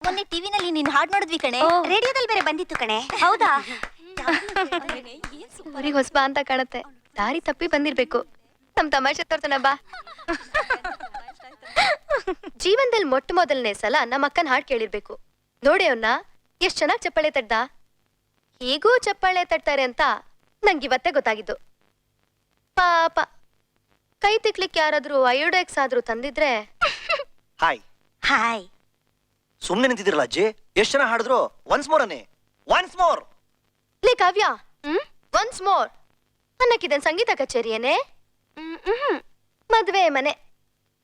ಮೊನ್ನೆ ಟಿವಿನಲ್ಲಿ ನೀನ್ ಹಾಡ್ ನೋಡಿದ್ವಿ ಕಣೆ. ರೇಡಿಯೋದಲ್ಲಿ ಬೇರೆ ಬಂದಿತ್ತು ಕಣೆ. ಹೌದಾ? ಊರಿಗೆ ಹೊಸಬಾ ಅಂತ ಕಾಣತ್ತೆ. ದಾರಿ ತಪ್ಪಿ ಬಂದಿರ್ಬೇಕು. ನಮ್ ತಮಾಷೆ ತೋರ್ತನ ಬಾ. ಜೀವನದಲ್ಲಿ ಮೊಟ್ಟ ಮೊದಲನೇ ಸಲ ನಮ್ಮ ಅಕ್ಕನ ಹಾಡ್ ಕೇಳಿರ್ಬೇಕು. ನೋಡಿ ಅವನ್ನ ಎಷ್ಟ್ ಚೆನ್ನಾಗ್ ಚಪ್ಪಾಳೆ ತಟ್ಟ. ಹೀಗೂ ಚಪ್ಪಾಳೆ ತಟ್ತಾರೆ ಅಂತ ನಂಗಿವತ್ತೇ ಗೊತ್ತಾಗಿದ್ದು. ಪಾಪ ಕೈ ತಿಕ್ಲಿಕ್ಕೆ ಯಾರಾದ್ರೂ ಅಯೋಡೆಕ್ಸ್ ಆದ್ರೂ ತಂದಿದ್ರೆ. Hi hi. ಸುಮ್ನೆ ನಿಂತಿದಿರಲ್ಲ ಅಜ್ಜಿ, ಎಷ್ಟ್ ಜನ ಹಾಡಿದ್ರು ಒನ್ಸ್ ಮೋರ್ ಅನ್ನೇ. Once more. ಲೇ ಕಾವ್ಯ, ಒನ್ಸ್ ಮೋರ್ ಅನ್ನಕ್ಕಿದನ್ ಸಂಗೀತ ಕಚೇರಿಯೇನೆ? ಮದ್ವೆ ಮನೆ,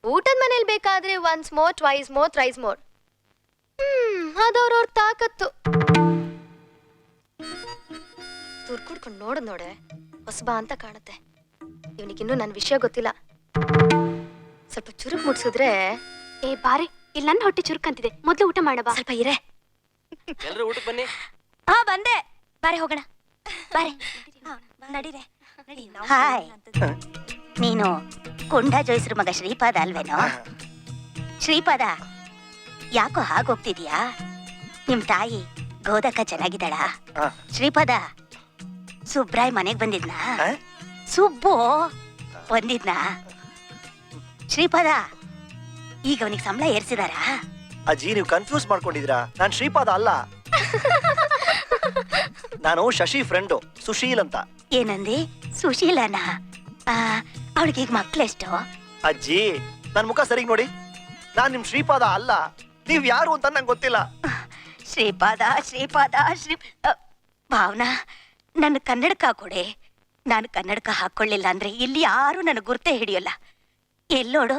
ಊಟದ ಮನೇಲಿ ಬೇಕಾದ್ರೆ once more, twice more, thrice more. ಅದವ್ರವ್ರ ತಾಕತ್ತು. ತುರ್ಕುಡ್ಕೊಂಡು ನೋಡೆ ಹೊಸಬಾ ಅಂತ ಕಾಣುತ್ತೆ. ಇವನಿಗಿನ್ನೂ ನನ್ನ ವಿಷಯ ಗೊತ್ತಿಲ್ಲ. ಸ್ವಲ್ಪ ಚುರುಕ್ ಮುಟ್ಸಿದ್ರೆ. ಏ ಬಾರಿ, ಇಲ್ಲಿ ನನ್ನ ಹೊಟ್ಟೆ ಚುರುಕಂತಿದೆ. ಮೊದ್ಲು ಊಟ ಮಾಡಬಾ. ಸ್ವಲ್ಪ ಇರೇ. ಎಲ್ರು ಊಟಕ್ಕೆ ಬನ್ನಿ. ಹಾ ಬಂದೆ. ಬಾರೆ ಹೋಗೋಣ. ಬಾರೆ ನಡೀರೆ. ಹಾಯ್. ನೀನು ಕೊಂಡ ಜೋಯಿಸ್ರ ಮಗ ಶ್ರೀಪಾದ ಅಲ್ವೇನೋ? ಶ್ರೀಪಾದ, ಯಾಕೋ ಹಾಗೋಗ್ತಿದ್ಯಾ? ನಿಮ್ ತಾಯಿ ಗೋದಕ್ಕ ಚೆನ್ನಾಗಿದ್ದಾಳ? ಶ್ರೀಪಾದ, ಸುಬ್ರಾಯ್ ಮನೆಗ್ ಬಂದಿದ್ನಾ? ಸುಬ್ಬು ಬಂದಿದ್ನಾ? ಶ್ರೀಪಾದ, ಈಗ ಅವನಿಗೆ ಸಂಬಳ ಏರ್ಸಿದಾರಾ? ಅಜ್ಜಿ, ನೀವು ಕನ್ಫ್ಯೂಸ್ ಮಾಡ್ಕೊಂಡಿದ್ದೀರಾ. ನಾನ್ ಶ್ರೀಪಾದ ಅಲ್ಲ. ನಾನು ಶಶಿ ಫ್ರೆಂಡು, ಸುಶೀಲ್ ಅಂತ. ಏನಂದಿ? ಸುಶೀಲನಾ? ಅವಳಿಗೆ ಈಗ ಮಕ್ಳೆಷ್ಟು? ಅಜ್ಜಿ, ನನ್ ಮುಖ ಸರಿಗ್ ನೋಡಿ. ನಾನ್ ನಿಮ್ ಶ್ರೀಪಾದ ಅಲ್ಲ. ನೀವ್ ಯಾರು ಅಂತ ನಂಗೆ ಗೊತ್ತಿಲ್ಲ. ಶ್ರೀಪಾದ ಶ್ರೀಪಾದ ಭಾವನಾ, ನನ್ನ ಕನ್ನಡಕ ಕೊಡೆ. ನಾನು ಕನ್ನಡಕ ಹಾಕೊಳ್ಳಿಲ್ಲ ಅಂದ್ರೆ ಇಲ್ಲಿ ಯಾರು ನನ್ನ ಗುರ್ತೆ ಹಿಡಿಯಲ್ಲ. ಎಲ್ಲೋಡು,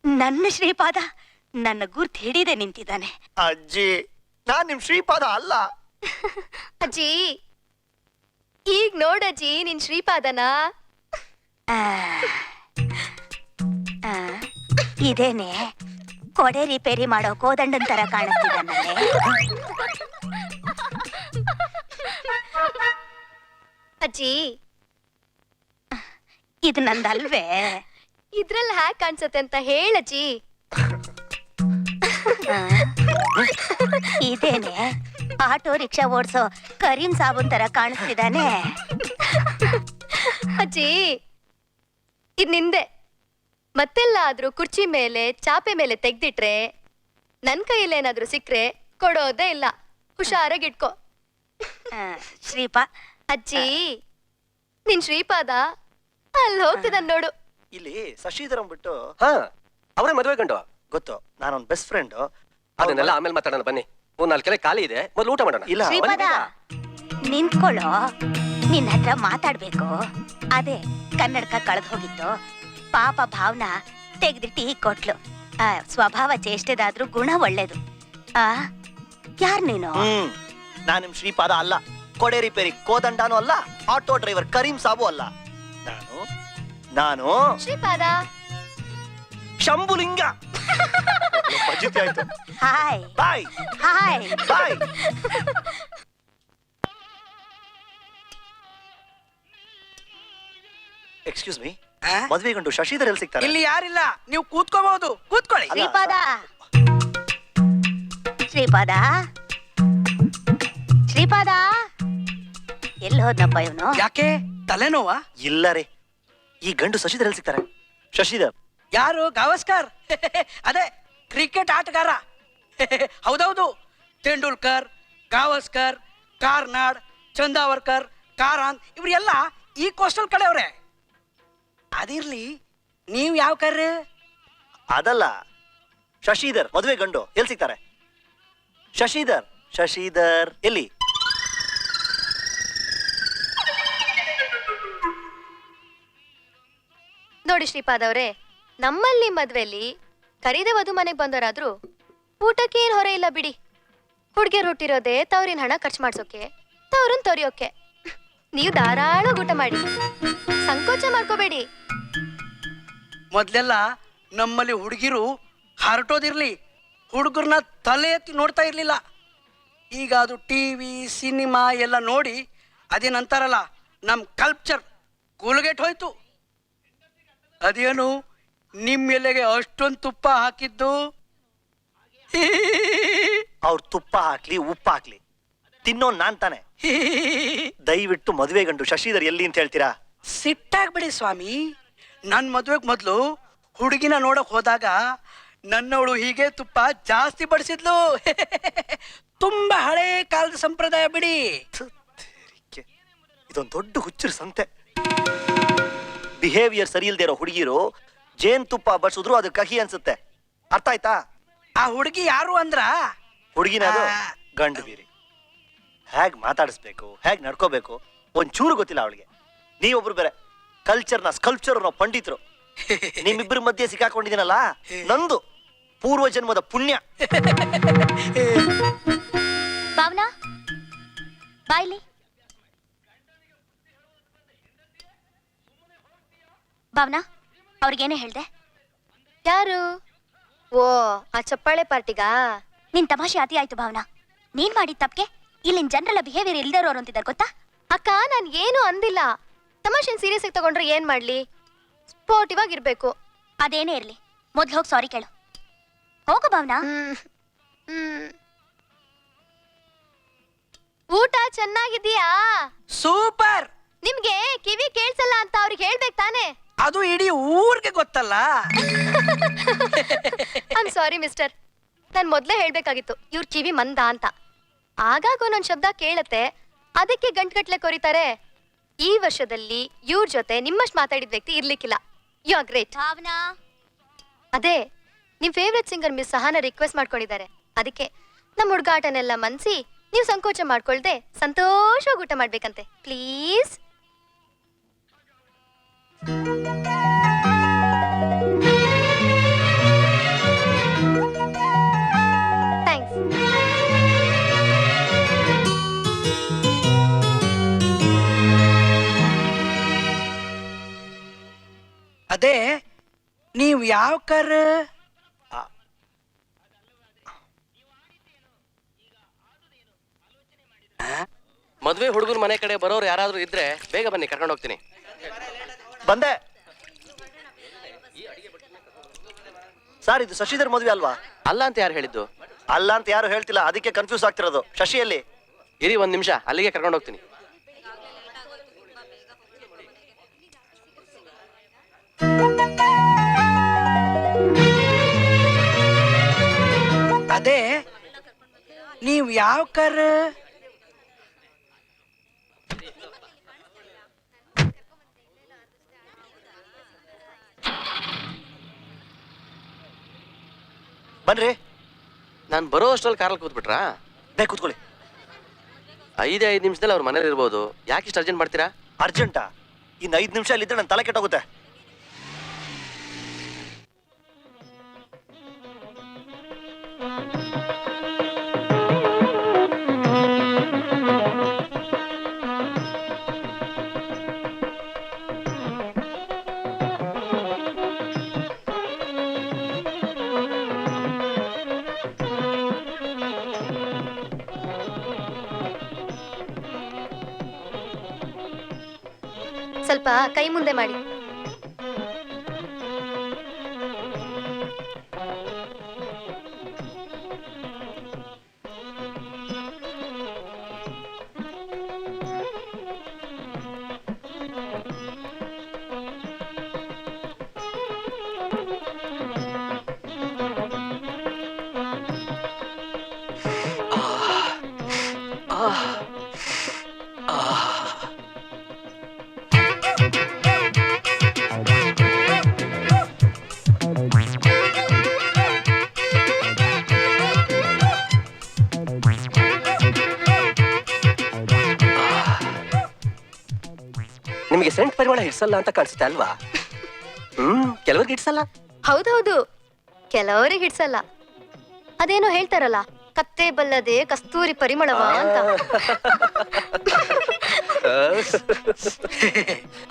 ನನ್ನ ಶ್ರೀಪಾದ ನನ್ನ ಗುರ್ತು ಹಿಡಿದೆ ನಿಂತಿದ್ದಾನೆ. ಅಜ್ಜಿ, ನಾನ್ ನಿಮ್ ಶ್ರೀಪಾದ ಅಲ್ಲ. ಅಜ್ಜಿ, ಈಗ ನೋಡಜ್ಜಿ ನಿನ್ ಶ್ರೀಪಾದನ. ಇದೇನೆ ಕೊಡೆ ರಿಪೇರಿ ಮಾಡೋ ಕೋದಂಡನ್ ತರ ಕಾಣಿಸ್ತಿದ್ದಾನೆ. ಅಜ್ಜಿ, ಇದು ನಂದಲ್ವೇ? ಇದ್ರಲ್ಲಿ ಹ್ಯಾಕ್ ಕಾಣಿಸುತ್ತೆ ಅಂತ ಹೇಳಜ್ಜಿ. ಇದೇನೆ ಆಟೋ ರಿಕ್ಷಾ ಓಡ್ಸೋ ಕರೀಂ ಸಾಬೂನ್ ತರ ಕಾಣಿಸ್ತಿದ್ದಾನೆ. ಅಜ್ಜಿ, ಇದ್ ನಿಂದೆ. ಮತ್ತೆಲ್ಲಾದ್ರೂ ಕುರ್ಚಿ ಮೇಲೆ ಚಾಪೆ ಮೇಲೆ ತೆಗ್ದಿಟ್ರೆ ನನ್ ಕೈಯಲ್ಲಿ ಏನಾದ್ರೂ ಸಿಕ್ರೆ ಕೊಡೋದೇ ಇಲ್ಲ. ಹುಷಾರಾಗಿಟ್ಕೋ. ಶ್ರೀಪಾ. ಅಜ್ಜಿ, ನಿನ್ ಶ್ರೀಪಾದ ಅಲ್ಲಿ ಹೋಗ್ತಿದ ನೋಡು. ಇಲ್ಲಿ ಶಶಿಧರಂ ಬಿಟ್ಟು. ಹಾ, ಅವರೇ ಮದುವೆ ಗಂಡು. ಗೊತ್ತು, ನಾನು ಅವ್ನ ಬೆಸ್ಟ್ ಫ್ರೆಂಡ್. ಅದನ್ನೆಲ್ಲ ಆಮೇಲೆ ಮಾತಾಡೋಣ ಬನ್ನಿ. ನಾಲ್ಕು ಕೆಲ ಖಾಲಿ ಇದೆ, ಮೊದಲು ಊಟ ಮಾಡೋಣ. ಇಲ್ಲ, ಶ್ರೀಪಾದ, ನಿಂತ್ಕೊಳ್ಳೋ. ನಿನ್ನ ಹತ್ರ ಮಾತಾಡ್ಬೇಕು. ಅದೇ ಕನ್ನಡಕ ಕಳೆದು ಹೋಗಿತ್ತು. ಪಾಪ ಭಾವನಾ ತೆಗ್ದಿಟ್ಟು ಈಗ ಕೊಟ್ಲು. ಸ್ವಭಾವ ಚೇಷ್ಟೆದಾದ್ರೂ ಗುಣ ಒಳ್ಳೇದು. ಯಾರ್ ನೀನು? ನಾನ್ ನಿಮ್ ಶ್ರೀಪಾದ ಅಲ್ಲ. ಕೊಡೆ ರಿಪೇರಿ ಕೋದಂಡನೂ ಅಲ್ಲ, ಆಟೋ ಡ್ರೈವರ್ ಕರೀಂ ಸಾಬು ಅಲ್ಲ. ನಾನು Shripada Shambhulinga. Hi bye hi bye. Excuse me, ಮದ್ವೆ ಗಂಡು ಶಶಿಧರ್ ಎಲ್ಲಿ ಸಿಗ್ತಾರೆ? ಇಲ್ಲಿ ಯಾರಿಲ್ಲ, ನೀವು ಕೂತ್ಕೋಬಹುದು. ಕೂತ್ಕೊಳ್ಳಿ. ಶ್ರೀಪಾದ, ಶ್ರೀಪಾದ, ಶ್ರೀಪಾದ, ಎಲ್ಲಿ ಹೋದ್ನಪ್ಪ ಇವನು? ಯಾಕೆ ತಲೆನೋವಾ? ಇಲ್ಲ ರೀ, ಈ ಗಂಡು ಶಶಿಧರ್ ಎಲ್ಲಿ ಸಿಗ್ತಾರೆ? ಶಶಿಧರ್ ಯಾರು? ಗವಾಸ್ಕರ್. ಅದೇ ಕ್ರಿಕೆಟ್ ಆಟಗಾರ. ಹೌದೌದು, ತೆಂಡೂಲ್ಕರ್, ಗಾವಸ್ಕರ್, ಕಾರ್ನಾಡ್, ಚಂದಾವರ್ಕರ್, ಕಾರಾಂತ್ ಇವ್ರೆಲ್ಲ ಈ ಕೋಸ್ಟಲ್ ಕಡೆಯವ್ರೆ. ಅದಿರ್ಲಿ, ನೀವ್ ಯಾವ ಕರ್ರೆ? ಅದಲ್ಲ, ಶಶಿಧರ್ ಮದುವೆ ಗಂಡು ಎಲ್ಲಿ ಸಿಗ್ತಾರೆ? ಶಶಿಧರ್ ಶಶಿಧರ್ ಎಲ್ಲಿ? ನೋಡಿ ಶ್ರೀಪಾದ ಅವ್ರೆ, ನಮ್ಮಲ್ಲಿ ಮದ್ವೆಲಿ ಕರೀದ ವಧು ಮನೆಗ್ ಬಂದವರಾದ್ರೂ ಊಟಕ್ಕೆ ಏನ್ ಹೊರೆ ಇಲ್ಲ ಬಿಡಿ. ಹುಡ್ಗಿಯರ್ ಹುಟ್ಟಿರೋದೇ ತವ್ರಿನ ಹಣ ಖರ್ಚು ಮಾಡ್ಸೋಕೆ, ತವ್ರನ್ ತೊರಿಯೋಕೆ. ನೀವು ಧಾರಾಳ ಊಟ ಮಾಡಿ, ಸಂಕೋಚ ಮಾಡ್ಕೋಬೇಡಿ. ಮೊದ್ಲೆಲ್ಲ ನಮ್ಮಲ್ಲಿ ಹುಡುಗಿರು ಹರಟೋದಿರ್ಲಿ, ಹುಡುಗರನ್ನ ತಲೆ ಎತ್ತಿ ನೋಡ್ತಾ ಇರ್ಲಿಲ್ಲ. ಈಗ ಅದು ಟಿವಿ ಸಿನಿಮಾ ಎಲ್ಲ ನೋಡಿ ಅದೇನಂತಾರಲ್ಲ, ನಮ್ಮ ಕಲ್ಚರ್ ಕೂಲ್ಗೆಟ್ ಹೋಯ್ತು. ಅದೇನು ನಿಮ್ಮ ಎಲೆಗೆ ಅಷ್ಟೊಂದು ತುಪ್ಪ ಹಾಕಿದ್ದು? ಅವ್ರು ತುಪ್ಪ ಹಾಕ್ಲಿ ಉಪ್ಪ ಹಾಕ್ಲಿ ತಿನ್ನೋ ನಾನ್ ತಾನೆ. ದಯವಿಟ್ಟು ಮದುವೆ ಗಂಡು ಶಶಿಧರ್ ಎಲ್ಲಿ ಅಂತ ಹೇಳ್ತೀರಾ? ಸಿಟ್ಟಾಗ್ಬಿಡಿ ಸ್ವಾಮಿ. ನನ್ ಮದ್ವೆಗ್ ಮೊದ್ಲು ಹುಡುಗಿನ ನೋಡಕ್ ಹೋದಾಗ ನನ್ನವಳು ಹೀಗೆ ತುಪ್ಪ ಜಾಸ್ತಿ ಬಡಿಸಿದ್ಲು. ತುಂಬಾ ಹಳೆ ಕಾಲದ ಸಂಪ್ರದಾಯ ಬಿಡಿ. ಇದೊಂದು ದೊಡ್ಡ ಹುಚ್ಚರ ಸಂತೆ. ಬಿಹೇವಿಯರ್ ಸರಿ ಇಲ್ದೇ ಇರೋ ಹುಡುಗಿರು ಜೇನ್ ತುಪ್ಪ ಬಡ್ಸಿದ್ರು ಅದು ಕಹಿ ಅನ್ಸುತ್ತೆ. ಅರ್ಥ ಆಯ್ತಾ? ಆ ಹುಡುಗಿ ಯಾರು ಅಂದ್ರ ಹುಡುಗಿನ ಅದು ಗಂಡು ಬೀರಿ. ಹೇಗ್ ಮಾತಾಡಿಸ್ಬೇಕು, ಹೇಗ್ ನಡ್ಕೋಬೇಕು ಒಂಚೂರು ಗೊತ್ತಿಲ್ಲ ಅವಳಿಗೆ. ನೀವೊಬ್ರು ಬೇರೆ ಕಲ್ಚರ್ನ ಸ್ಕಲ್ಪ್ಚರ್ ಅನ್ನೋ ಪಂಡಿತರು. ನಿಮ್ಮಿಬ್ಬರ ಮಧ್ಯೆ ಸಿಕ್ಕಾಕೊಂಡಿದ್ದೀನಲ್ಲ, ನಂದು ಪೂರ್ವ ಜನ್ಮದ ಪುಣ್ಯ. ಭಾವನಾ ಬಾಯ್ಲಿ. ಭಾವನಾ ಅವ್ರಿಗೇನೇ ಹೇಳ್ದೆ? ಯಾರು? ಓ, ಆ ಚಪ್ಪಾಳೆ ಪಾರ್ಟಿಗಾ? ನಿನ್ ತಮಾಷೆ ಅತಿ ಆಯ್ತು ಭಾವನಾ. ನೀನ್ ಮಾಡಿದ ತಪ್ಪಿಗೆ ಇಲ್ಲಿನ ಜನರೆಲ್ಲ ಬಿಹೇವಿಯರ್ ಇಲ್ದೇ ಇರೋರು ಅಂತಿದ್ದಾರೆ ಗೊತ್ತಾ? ಅಕ್ಕ, ನಾನ್ ಏನು ಅಂದಿಲ್ಲ. ತಮಾಷೆನ್ ಸೀರಿಯಸ್ ಆಗಿ ತಗೊಂಡ್ರೆ ಏನ್ ಮಾಡ್ಲಿ? ಸ್ಪೋರ್ಟಿವ್ ಆಗಿರ್ಬೇಕು. ಅದೇನೇ ಇರ್ಲಿ, ಮೊದ್ಲು ಹೋಗಿ ಸಾರಿ ಕೇಳು. ಹೋಗು ಭಾವನಾ. ಊಟ ಚೆನ್ನಾಗಿದ್ಯಾ? ಸೂಪರ್. ನಿಮ್ಗೆ ಕಿವಿ ಕೇಳ್ಸಲ್ಲ ಅಂತ ಅವ್ರಿಗೆ ಹೇಳ್ಬೇಕು ತಾನೆ? ಅದು ಇಡೀ ಊರ್ಗೆ ಗೊತ್ತಲ್ಲ. ಐಮ್ ಸಾರಿ ಮಿಸ್ಟರ್, ನಾನ್ ಮೊದ್ಲೇ ಹೇಳ್ಬೇಕಾಗಿತ್ತು ಇವ್ರ ಕಿವಿ ಮಂದ ಅಂತ. ಆಗಾಗ ಒಂದೊಂದ್ ಶಬ್ದ ಕೇಳತ್ತೆ, ಅದಕ್ಕೆ ಗಂಟ್ಗಟ್ಲೆ ಕೊರಿತಾರೆ. ಈ ವರ್ಷದಲ್ಲಿ ಇವ್ರ ಜೊತೆ ನಿಮ್ಮಷ್ಟು ಮಾತಾಡಿದ ವ್ಯಕ್ತಿ ಇರ್ಲಿಕ್ಕಿಲ್ಲ. You are great. ಭಾವನಾ ಅದೇ ನಿಮ್ favourite singer miss Sahana request ಮಾಡ್ಕೊಂಡಿದ್ದಾರೆ. ಅದಕ್ಕೆ ನಮ್ಮ ಹುಡುಗಾಟನೆಲ್ಲ ಮನ್ಸಿ ನೀವು ಸಂಕೋಚ ಮಾಡ್ಕೊಳ್ದೆ ಸಂತೋಷವಾಗಿ ಊಟ ಮಾಡ್ಬೇಕಂತೆ. ಪ್ಲೀಸ್. ಥ್ಯಾಂಕ್ಸ್. ಅದೇ ನೀವು ಯಾವ ಕರ್? ಮದ್ವೆ ಹುಡುಗನ ಮನೆ ಕಡೆ ಬರೋರು ಯಾರಾದ್ರೂ ಇದ್ರೆ ಬೇಗ ಬನ್ನಿ, ಕರ್ಕೊಂಡು ಹೋಗ್ತೀನಿ. ಬಂದೆ ಸರ್. ಇದು ಶಶಿಧರ್ ಮದುವೆ ಅಲ್ವಾ? ಅಲ್ಲ ಅಂತ ಯಾರು ಹೇಳಿದ್ದು? ಅಲ್ಲ ಅಂತ ಯಾರು ಹೇಳ್ತಿಲ್ಲ, ಅದಕ್ಕೆ ಕನ್ಫ್ಯೂಸ್ ಆಗ್ತಿರೋದು. ಶಶಿಯಲ್ಲಿ ಇರಿ, ಒಂದ್ ನಿಮಿಷ, ಅಲ್ಲಿಗೆ ಕರ್ಕೊಂಡು ಹೋಗ್ತೀನಿ. ಅದೇ ನೀವು ಯಾವ ಕರ್? ಬನ್ರಿ. ನಾನು ಬರೋ ಅಷ್ಟ್ರಲ್ಲಿ ಕಾರಲ್ಲಿ ಕೂತ್ಬಿಟ್ರಾ? ಬೇ ಕೂತ್ಕೊಳ್ಳಿ. 5 ನಿಮಿಷದಲ್ಲಿ ಅವ್ರ ಮನೇಲಿ ಇರ್ಬೋದು. ಯಾಕೆ ಇಷ್ಟು ಅರ್ಜೆಂಟ್ ಮಾಡ್ತೀರಾ? ಅರ್ಜೆಂಟಾ? ಇನ್ನು 5 ನಿಮಿಷ ಅಲ್ಲಿದ್ದರೆ ನನ್ನ ತಲೆ ಕೆಟ್ಟೋಗುತ್ತೆ. ಸ್ವಲ್ಪ ಕೈ ಮುಂದೆ ಮಾಡಿ. ನಿಮಗೆ ಸೆಂಟ್ ಪರಿಮಳ ಹಿಡ್ಸಲ್ಲ ಅಂತ ಕಾಣಿಸುತ್ತೆ ಅಲ್ವಾ? ಕೆಲವ್ರಿಗೆ ಹಿಡ್ಸಲ್ಲ. ಹೌದೌದು, ಕೆಲವರಿಗೆ ಹಿಡ್ಸಲ್ಲ. ಅದೇನೋ ಹೇಳ್ತಾರಲ್ಲ, ಕತ್ತೆ ಬಲ್ಲದೆ ಕಸ್ತೂರಿ ಪರಿಮಳವ ಅಂತ.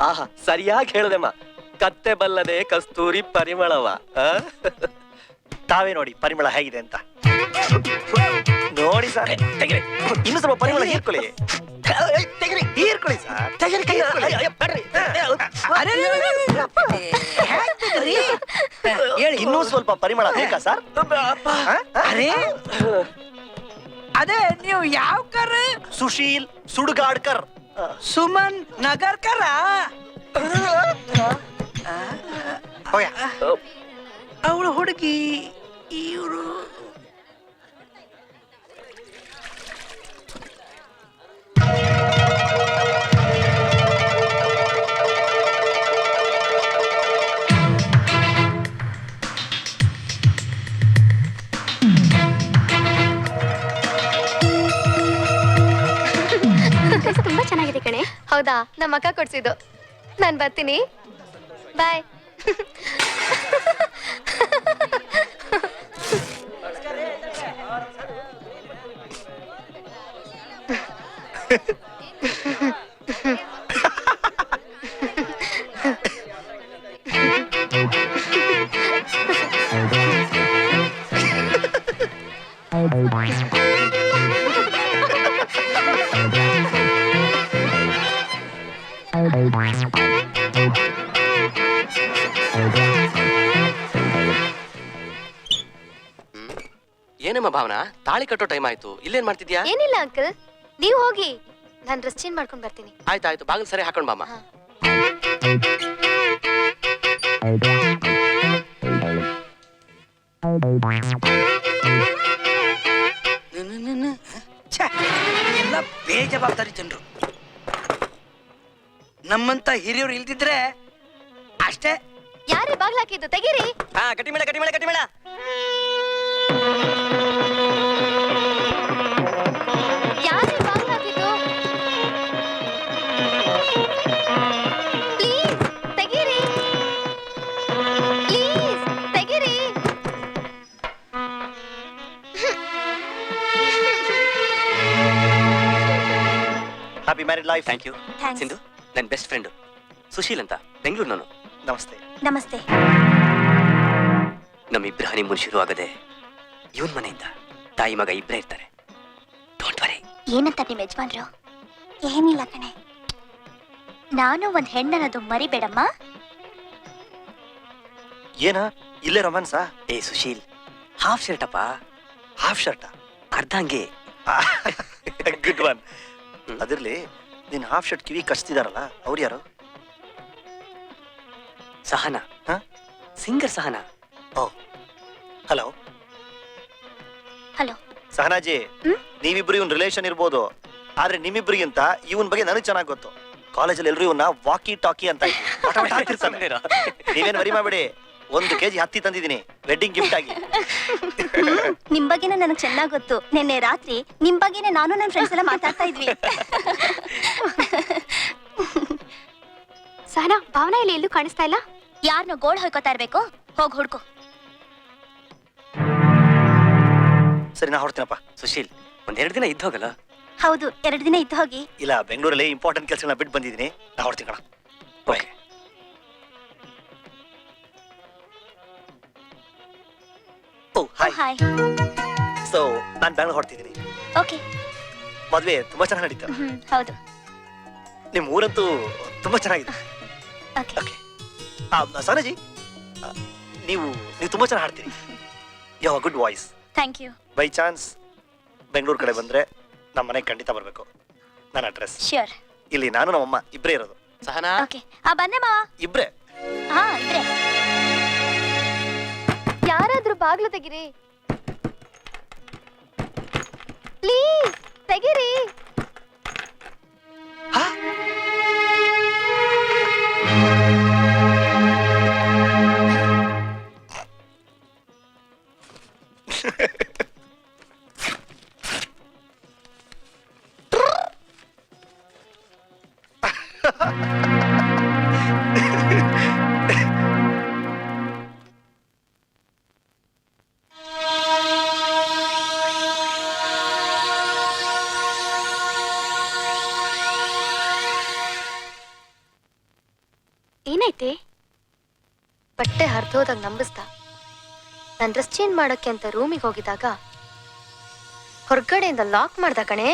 ಆಹಾ, ಸರಿಯಾಗಿ ಹೇಳ್ದಮ್ಮ. ಕತ್ತೆ ಬಲ್ಲದೆ ಕಸ್ತೂರಿ ಪರಿಮಳವ. ತಾವೇ ನೋಡಿ ಪರಿಮಳ ಹೇಗಿದೆ ಅಂತ. ನೋಡಿ ಸರ್, ತೆಗಿರಿ. ಇನ್ನು ಸ್ವಲ್ಪ ಪರಿಮಳ ಹೀರ್ಕೊಳ್ಳಿ. ತೆಗಿರಿ, ಹೀರ್ಕೊಳ್ಳಿ ಸರ್. ತೆಗಿರಿ, ಕೈ ಹೀರ್ಕೊಳ್ಳಿ. ಬೇಡ್ರಿ. ಹೇಳಿ. ಇನ್ನೂ ಸ್ವಲ್ಪ ಪರಿಮಳ ಬೇಕಾ ಸರ್? ಅರೇ ಅದೇ ನೀವು ಯಾವ ಕರ್? ಸುಶೀಲ್ ಸುಡುಗಾಡ್ಕರ್. ಸುಮನ್ ನಗರ್ಕರ? ಅವಳು ಹುಡುಗಿ ಇವರು. ತುಂಬಾ ಚೆನ್ನಾಗಿದೆ ಕಣೆ. ಹೌದಾ? ನಮ್ಮ ಅಕ್ಕ ಕೊಡ್ಸಿದ್ದು. ನಾನು ಬರ್ತೀನಿ, ಬಾಯ್. ಏನಮ್ಮ ಭಾವನಾ, ತಾಳಿ ಕಟ್ಟೋ ಟೈಮ್ ಆಯ್ತು, ಇಲ್ಲೇನ್ ಮಾಡ್ತಿದ್ಯಾ? ಏನಿಲ್ಲ ಅಂಕಲ್, ನೀವು ಹೋಗಿ, ನಾನು ಡ್ರೆಸ್ ಚೇಂಜ್ ಮಾಡ್ಕೊಂಡು ಬರ್ತೀನಿ. ಆಯ್ತಾಯ್ತು, ಬಾಗಿಲು ಸರಿ ಹಾಕೊಂಡ್ ಬಾಮ್ಮ. ಹಾ. ಛೆ, ಎಲ್ಲ ಬೇಜವಾಬ್ದಾರಿ ಜನರು. ನಮ್ಮಂತ ಹಿರಿಯರು ಇಲ್ದಿದ್ರೆ ಅಷ್ಟೇ. ಯಾರೇ ಬಾಗ್ಲ ಹಾಕಿದ್ದು? ತೆಗೀರಿ. ಹಾ, ಗಟ್ಟಿ ಮೇಳ ಗಟ್ಟಿ ಮೇಳ ಗಟ್ಟಿ ಮೇಳ. ಯಾರೇ ಬಾಗ್ಲ ಹಾಕಿದ್ದು? ಪ್ಲೀಸ್ ತೆಗೀರಿ, ಪ್ಲೀಸ್ ತೆಗೀರಿ. Happy married life. Thank you. Thanks. Sindhu, ನನ್ನ ಬೆಸ್ಟ್ ಫ್ರೆಂಡ್ ಸುಶೀಲ್ ಅಂತ, ಬೆಂಗಳೂರು. ನಾನು ನಮಸ್ತೆ. ನಮಸ್ತೆ. ನಮ್ಮಿಬ್ಬರ ಹನಿಮೂನ್ ಶುರು ಆಗದೆ ಇವನ್ ಮನೆಯಿಂದ ತಾಯಿ ಮಗ ಇಬ್ಬರೇ ಇರ್ತಾರೆ. Don't worry. ಏನಂತ ನಿಮ್ ಯಜಮಾನ್ರು? ಏನಿಲ್ಲ ಕಣೆ, ನಾನು ಒಂದ್ ಹೆಣ್ಣನ್ನೋದು ಮರಿಬೇಡಮ್ಮ. ಏನ ಇಲ್ಲೇ ರೊಮ್ಯಾನ್ಸಾ? ಏ ಸುಶೀಲ್, ಹಾಫ್ ಶರ್ಟ್ ಅಪ್ಪ. Half shirt? ಅರ್ಧಂಗೆ. Good one. ಅದಿರ್ಲಿ, ನಿನ್ ಹಾಫ್ ಶರ್ಟ್ ಕಿವಿ ಕಚ್ತಿದಾರಲ್ಲ, ಅವ್ರು ಯಾರು? ಸಹನಾ. ಹ? ಸಿಂಗರ್ ಸಹನಾ. ಓ, ಹಲೋ. ಹಲೋ. ಸಹನಾಜಿ, ನೀವಿಬ್ರು ಇವನ್ ರಿಲೇಷನ್ ಇರ್ಬೋದು, ಆದ್ರೆ ನಿಮ್ಮಿಬ್ರಿಗಿಂತ ಇವನ್ ಬಗ್ಗೆ ನನಗೆ ಚೆನ್ನಾಗಿ ಗೊತ್ತು. ಕಾಲೇಜಲ್ಲಿ ಎಲ್ರು ಇವನ್ನ ವಾಕಿ ಟಾಕಿ ಅಂತ ನೀವೇನ್ ವರಿ ಮಾಡ್ಬೇಡಿ. 1 kg ಹತ್ತಿ ತಂದಿದ್ದೀನಿ, ವೆಡ್ಡಿಂಗ್ ಗಿಫ್ಟ್ ಆಗಿ. ನಿಮ್ ಬಗ್ಗೆನೇ ನನಗೆ ಚೆನ್ನಾಗ್ ಗೊತ್ತು. ನಿನ್ನೆ ರಾತ್ರಿ ನಿಮ್ ಬಗ್ಗೆನೇ ನಾನು ನನ್ನ ಫ್ರೆಂಡ್ಸ್ ಎಲ್ಲ ಮಾತಾಡ್ತಾ ಇದ್ವಿ. ಸಹನಾ, ಭಾವನಾ ಇಲ್ಲಿ ಎಲ್ಲೂ ಕಾಣಿಸ್ತಾ ಇಲ್ಲ. ಯಾರನ್ನೋ ಗೋಳ್ ಹೊಯ್ಕೋತಾ ಇರ್ಬೇಕು, ಹೋಗ್ ಹುಡ್ಕೋ. ಸರಿ, ನಾ ಹೊಡ್ತೀನಪ್ಪ. ಸುಶೀಲ್, 1-2 ದಿನ ಇದ್ದು ಹೋಗಲ್ಲ. ಹೌದು, 2 ದಿನ ಇದ್ದು ಹೋಗಿ. ಇಲ್ಲ, ಬೆಂಗಳೂರಲ್ಲಿ ಇಂಪಾರ್ಟೆಂಟ್ ಕೆಲಸಗಳನ್ನ ಬಿಟ್ಟು ಬಂದಿದ್ದೀನಿ, ನಾ ಹೊಡ್ತೀನಿ ಕಣ. ಓಕೆ. ಓ ಹಾಯ್. ಹಾಯ್. ಸೊ ನಾನು ಬ್ಯಾಂಗ್ಳೂರ್ ಹೊಡ್ತಿದ್ದೀನಿ. ಓಕೆ. ಮದ್ವೆ ತುಂಬಾ ಚೆನ್ನಾಗಿ ನಡೀತು. ಹೌದು. ನಿಮ್ ಊರಂತೂ ತುಂಬಾ ಚೆನ್ನಾಗಿದೆ. ಓಕೆ. ಓಕೆ. ಸಹನಾಜಿ, ನೀವು ತುಂಬಾ ಚೆನ್ನಾಗಿ ಹಾಡ್ತೀರಿ. You have good voice. Thank you. By chance Bengaluru ಕಡೆ ಬಂದ್ರೆ ನಮ್ಮ ಮನೆಗೆ ಖಂಡಿತ ಬರಬೇಕು. ನನ್ನ ಅಡ್ರೆಸ್. ಶ್ಯೂರ್. ಇಲ್ಲಿ ನಾನು ನಮ್ಮಮ್ಮ ಇಬ್ಬರೇ ಇರೋದು. ಸಹನಾ. ಓಕೆ. ಬಂದೆ ಮಾವ. ಇಬ್ಬರೇ? ಹಾ, ಇಬ್ರೇ. ಯಾರಾದ್ರೂ ಬಾಗ್ಲು ತೆಗಿರಿ, ಪ್ಲೀಸ್ ತೆಗಿರಿ. ಏನೈತೆ? ಬಟ್ಟೆ ಹರಿದೋದಾಗ ನಂಬಿಸ್ದ. ನಾನು ಡ್ರೆಸ್ ಚೇಂಜ್ ಮಾಡಕ್ಕೆ ಅಂತ ರೂಮಿಗೆ ಹೋಗಿದಾಗ ಹೊರಗಡೆಯಿಂದ ಲಾಕ್ ಮಾಡ್ದ ಕಣೆ.